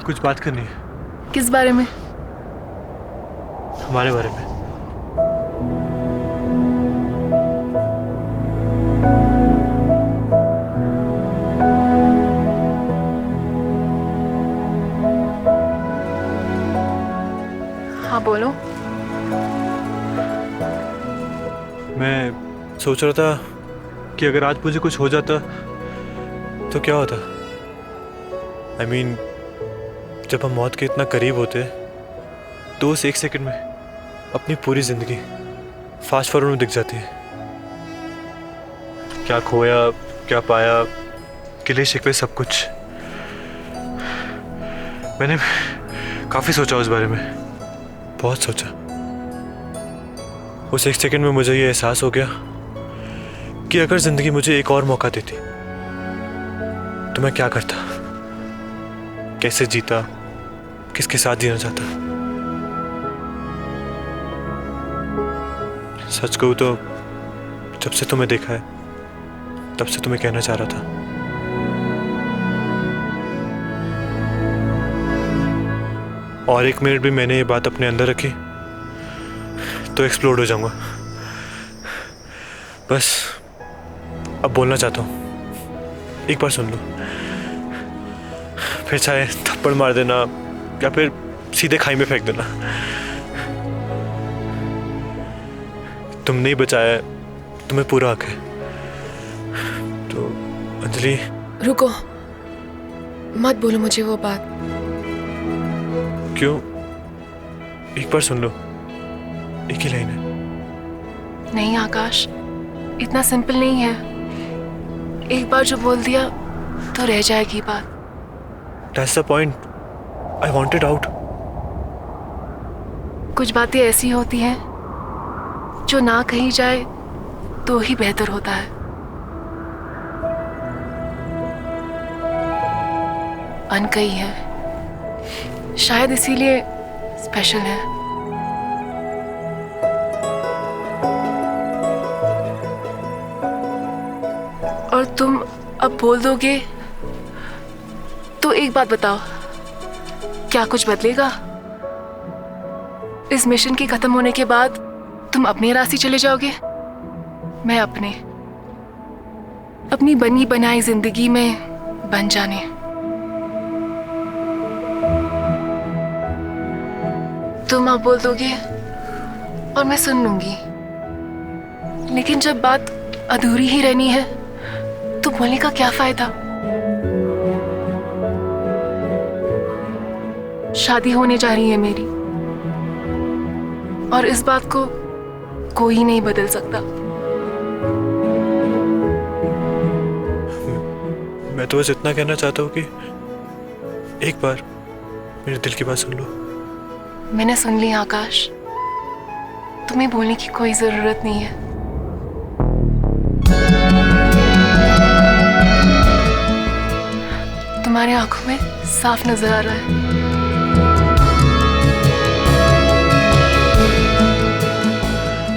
कुछ बात करनी है। किस बारे में? हमारे बारे में। हाँ बोलो। मैं सोच रहा था कि अगर आज मुझे कुछ हो जाता तो क्या होता। I mean, जब हम मौत के इतना करीब होते तो उस एक सेकंड में अपनी पूरी जिंदगी फास्ट फॉरवर्ड में दिख जाती है। क्या खोया, क्या पाया, गिले शिकवे, सब कुछ। मैंने काफी सोचा उस बारे में, बहुत सोचा। उस एक सेकंड में मुझे ये एहसास हो गया कि अगर जिंदगी मुझे एक और मौका देती तो मैं क्या करता, कैसे जीता, किसके साथ जीना चाहता। सच कहूं तो जब से तुम्हें देखा है तब से तुम्हें कहना चाह रहा था। और एक मिनट भी मैंने ये बात अपने अंदर रखी तो एक्सप्लोड हो जाऊंगा। बस अब बोलना चाहता हूं, एक बार सुन लो। फिर चाहे थप्पड़ मार देना या फिर सीधे खाई में फेंक देना। तुमने ही बचाया है, तुम्हें पूरा हक है। तो अंजलि। रुको, मत बोलो मुझे वो बात। क्यों? एक बार सुन लो, एक ही लाइन है। नहीं आकाश, इतना सिंपल नहीं है। एक बार जो बोल दिया तो रह जाएगी बात। That's the point. I want it out. कुछ बातें ऐसी होती हैं जो ना कही जाए तो ही बेहतर होता है। अनकही है, शायद इसीलिए स्पेशल है। और तुम अब बोल दोगे तो एक बात बताओ, क्या कुछ बदलेगा? इस मिशन के खत्म होने के बाद तुम अपने रास्ते चले जाओगे, मैं अपनी बनी बनाई जिंदगी में बन जाने। तुम अब बोल दोगे और मैं सुन लूंगी, लेकिन जब बात अधूरी ही रहनी है तो बोलने का क्या फायदा? शादी होने जा रही है मेरी, और इस बात को कोई नहीं बदल सकता। मैं तो बस इतना कहना चाहता हूँ कि एक बार मेरे दिल की बात सुन लो। मैंने सुन ली आकाश, तुम्हें बोलने की कोई जरूरत नहीं है। तुम्हारे आंखों में साफ नजर आ रहा है।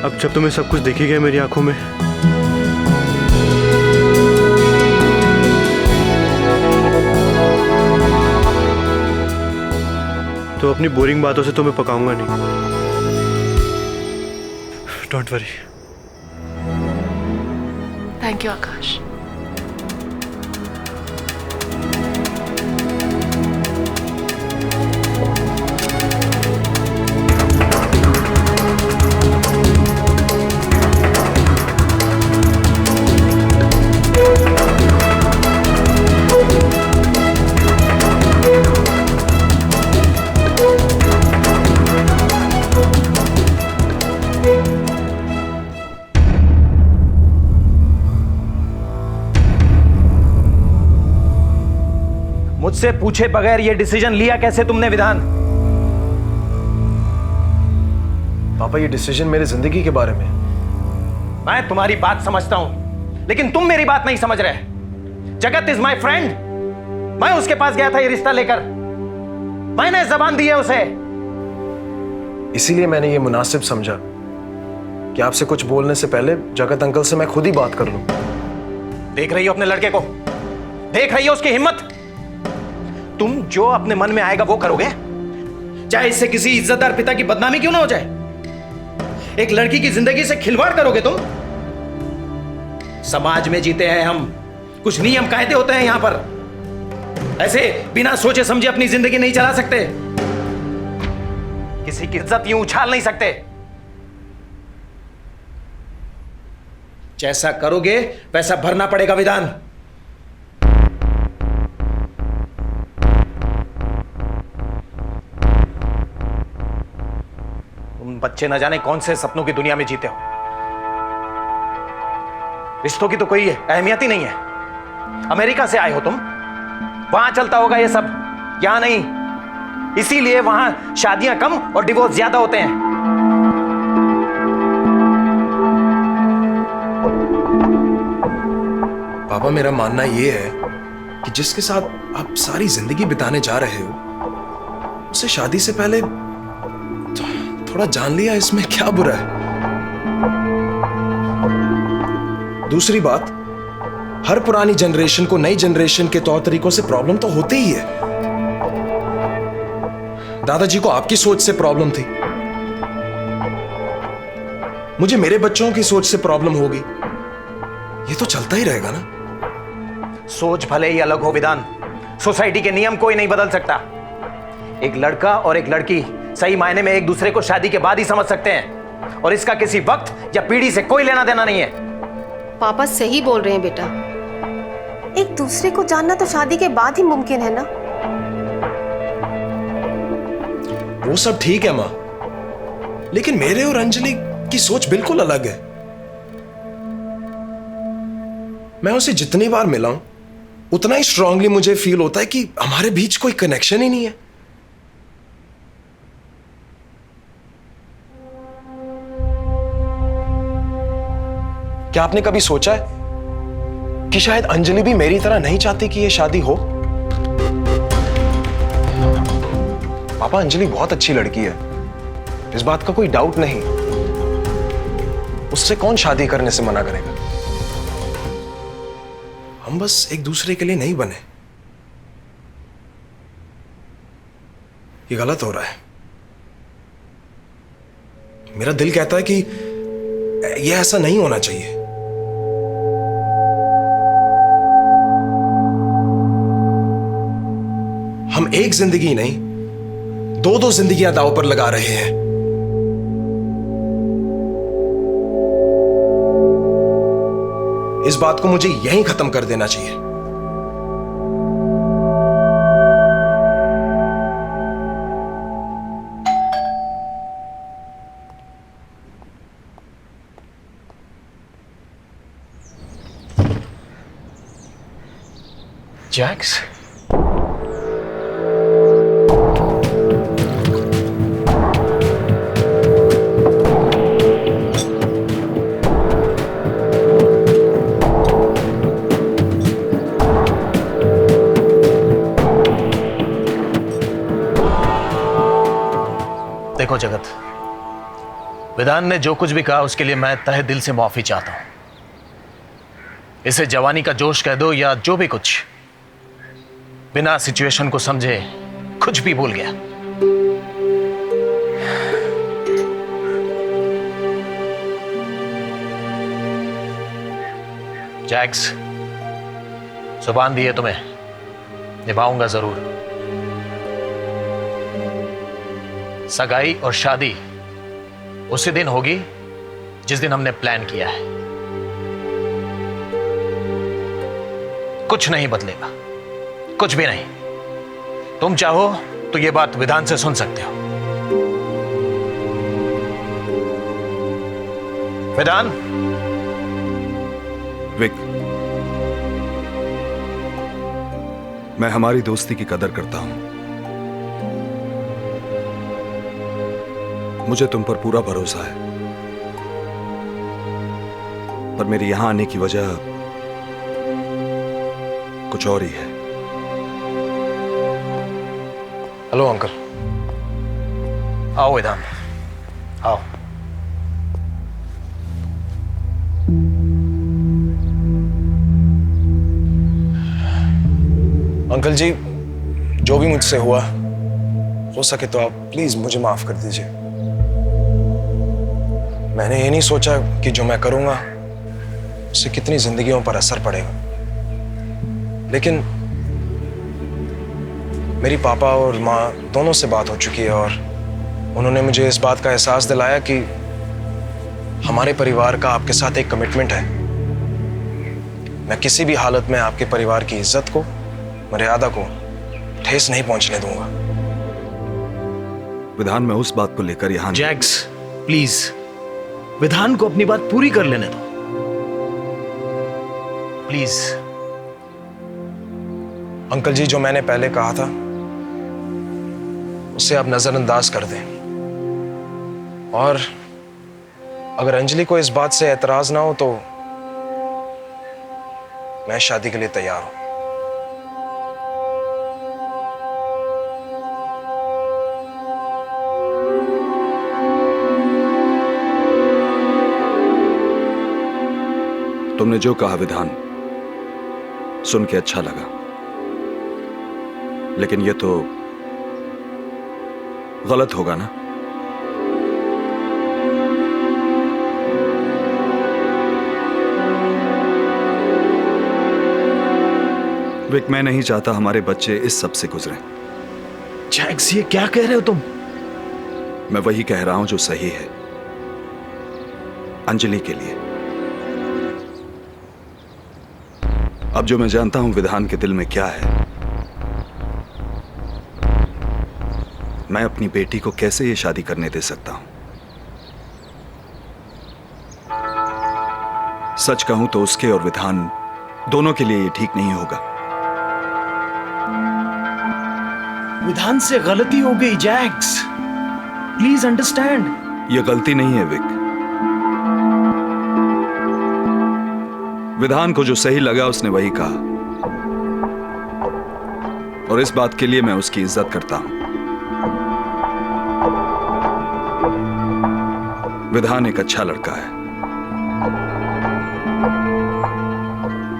अब जब तुम्हें सब कुछ दिख ही गया मेरी आंखों में, तो अपनी बोरिंग बातों से तुम्हें पकाऊंगा नहीं। Don't worry. थैंक यू आकाश। मुझसे पूछे बगैर यह डिसीजन लिया कैसे तुमने विधान? पापा, ये डिसीजन मेरी जिंदगी के बारे में। मैं तुम्हारी बात समझता हूं, लेकिन तुम मेरी बात नहीं समझ रहे। जगत इज माय फ्रेंड। मैं उसके पास गया था ये रिश्ता लेकर, मैंने जबान दी है उसे। इसीलिए मैंने ये मुनासिब समझा कि आपसे कुछ बोलने से पहले जगत अंकल से मैं खुद ही बात कर लूं। देख रही हो अपने लड़के को? देख रही हो उसकी हिम्मत? तुम जो अपने मन में आएगा वो करोगे, चाहे इससे किसी इज्जतदार पिता की बदनामी क्यों ना हो जाए। एक लड़की की जिंदगी से खिलवाड़ करोगे तुम। समाज में जीते हैं हम, कुछ नियम कायदे होते हैं यहां पर। ऐसे बिना सोचे समझे अपनी जिंदगी नहीं चला सकते, किसी की इज्जत यूं उछाल नहीं सकते। जैसा करोगे वैसा भरना पड़ेगा विधान। तुम बच्चे न जाने कौन से सपनों की दुनिया में जीते हो। रिश्तों की तो कोई अहमियत ही नहीं है। अमेरिका से आए हो तुम, वहां चलता होगा ये सब, यहां नहीं। इसीलिए वहां शादियां कम और डिवोर्स ज्यादा होते हैं। पापा, मेरा मानना ये है कि जिसके साथ आप सारी जिंदगी बिताने जा रहे हो, उसे शादी से पहले थोड़ा जान लिया, इसमें क्या बुरा है। दूसरी बात, हर पुरानी जनरेशन को नई जनरेशन के तौर तरीकों से प्रॉब्लम तो होती ही है। दादाजी को आपकी सोच से प्रॉब्लम थी, मुझे मेरे बच्चों की सोच से प्रॉब्लम होगी। ये तो चलता ही रहेगा ना। सोच भले ही अलग हो विधान, सोसाइटी के नियम कोई नहीं बदल सकता। एक लड़का और एक लड़की सही मायने में एक दूसरे को शादी के बाद ही समझ सकते हैं, और इसका किसी वक्त या पीढ़ी से कोई लेना देना नहीं है। पापा सही बोल रहे हैं बेटा, एक दूसरे को जानना तो शादी के बाद ही मुमकिन है ना। वो सब ठीक है मां, लेकिन मेरे और अंजलि की सोच बिल्कुल अलग है। मैं उसे जितनी बार मिला हूं, उतना ही स्ट्रांगली मुझे फील होता है कि हमारे बीच कोई कनेक्शन ही नहीं है। क्या आपने कभी सोचा है कि शायद अंजलि भी मेरी तरह नहीं चाहती कि यह शादी हो? पापा, अंजलि बहुत अच्छी लड़की है, इस बात का कोई डाउट नहीं। उससे कौन शादी करने से मना करेगा। हम बस एक दूसरे के लिए नहीं बने। ये गलत हो रहा है। मेरा दिल कहता है कि ये ऐसा नहीं होना चाहिए। हम एक जिंदगी नहीं, दो जिंदगियां दांव पर लगा रहे हैं। इस बात को मुझे यहीं खत्म कर देना चाहिए। जैक्स, देखो जगत, विधान ने जो कुछ भी कहा उसके लिए मैं तहे दिल से माफी चाहता हूं। इसे जवानी का जोश कह दो या जो भी कुछ, बिना सिचुएशन को समझे कुछ भी बोल गया। जैक्स, जुबान दी है तुम्हें, निभाऊंगा जरूर। सगाई और शादी उसी दिन होगी जिस दिन हमने प्लान किया है। कुछ नहीं बदलेगा, कुछ भी नहीं। तुम चाहो तो यह बात विधान से सुन सकते हो। विधान। विक, मैं हमारी दोस्ती की कदर करता हूं। मुझे तुम पर पूरा भरोसा है, पर मेरे यहां आने की वजह कुछ और ही है। Hello uncle. आओ विधान, आओ। अंकल जी, जो भी मुझसे हुआ, हो सके तो आप प्लीज मुझे माफ कर दीजिए। मैंने ये नहीं सोचा कि जो मैं करूंगा उससे कितनी जिंदगियों पर असर पड़ेगा, लेकिन मेरी पापा और माँ दोनों से बात हो चुकी है और उन्होंने मुझे इस बात का एहसास दिलाया कि हमारे परिवार का आपके साथ एक कमिटमेंट है। मैं किसी भी हालत में आपके परिवार की इज्जत को, मर्यादा को ठेस नहीं पहुंचने दूंगा। विधान में उस बात को लेकर यहाँ जैक्स, प्लीज विधान को अपनी बात पूरी कर लेने दो, प्लीज। अंकल जी, जो मैंने पहले कहा था उसे आप नजरअंदाज कर दें, और अगर अंजलि को इस बात से एतराज ना हो तो मैं शादी के लिए तैयार हूं। तुमने जो कहा विधान, सुन के अच्छा लगा, लेकिन यह तो गलत होगा ना। विक, मैं नहीं चाहता हमारे बच्चे इस सब से गुजरें। जैक्स, ये क्या कह रहे हो तुम? मैं वही कह रहा हूं जो सही है, अंजलि के लिए। अब जो मैं जानता हूं विधान के दिल में क्या है, मैं अपनी बेटी को कैसे ये शादी करने दे सकता हूं। सच कहूं तो उसके और विधान दोनों के लिए ये ठीक नहीं होगा। विधान से गलती हो गई जैक्स, प्लीज अंडरस्टैंड। यह गलती नहीं है विक। विधान को जो सही लगा उसने वही कहा, और इस बात के लिए मैं उसकी इज्जत करता हूं। विधान एक अच्छा लड़का है,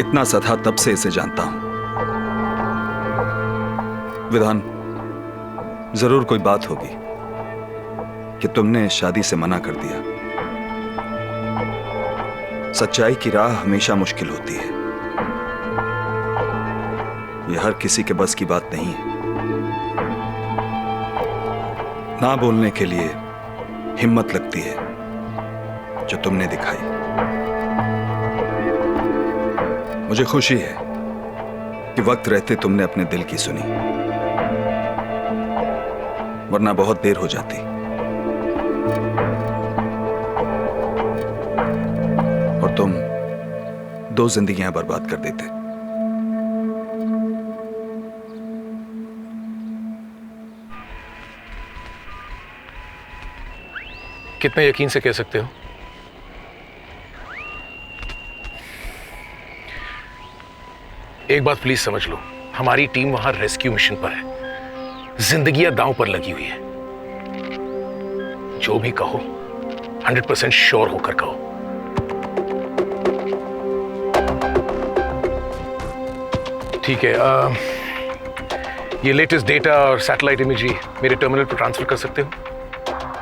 इतना सा था तब से इसे जानता हूं। विधान, जरूर कोई बात होगी कि तुमने शादी से मना कर दिया। सच्चाई की राह हमेशा मुश्किल होती है, यह हर किसी के बस की बात नहीं है। ना बोलने के लिए हिम्मत लगती है, जो तुमने दिखाई। मुझे खुशी है कि वक्त रहते तुमने अपने दिल की सुनी, वरना बहुत देर हो जाती और तुम 2 जिंदगियां बर्बाद कर देते। कितने यकीन से कह सकते हो? एक बात प्लीज समझ लो, हमारी टीम वहां रेस्क्यू मिशन पर है, जिंदगियां दांव पर लगी हुई है। जो भी कहो 100% श्योर होकर कहो। ठीक है, ये लेटेस्ट डेटा और सैटेलाइट इमेजरी मेरे टर्मिनल पर ट्रांसफर कर सकते हो?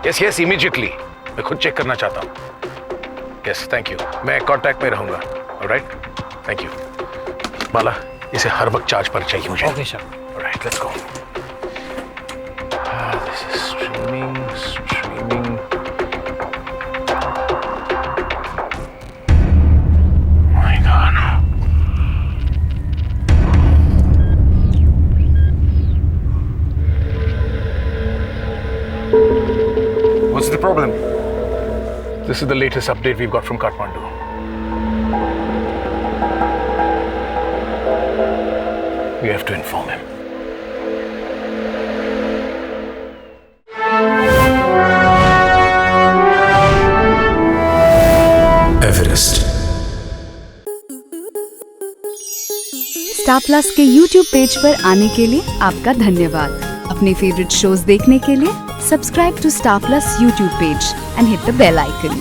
Yes yes, immediately. मैं खुद चेक करना चाहता हूं। Yes, thank you. मैं कांटेक्ट में रहूंगा। Alright, thank you. बाला, इसे हर वक्त चार्ज पर चाहिए मुझे। Okay sir. Alright, let's go. This is streaming. My God. What's the problem? This is the latest update we've got from Kathmandu. We have to inform him. Everest. Star plus के YouTube page पर आने के लिए आपका धन्यवाद। अपने favourite shows देखने के लिए subscribe to Star Plus YouTube page and hit the bell icon.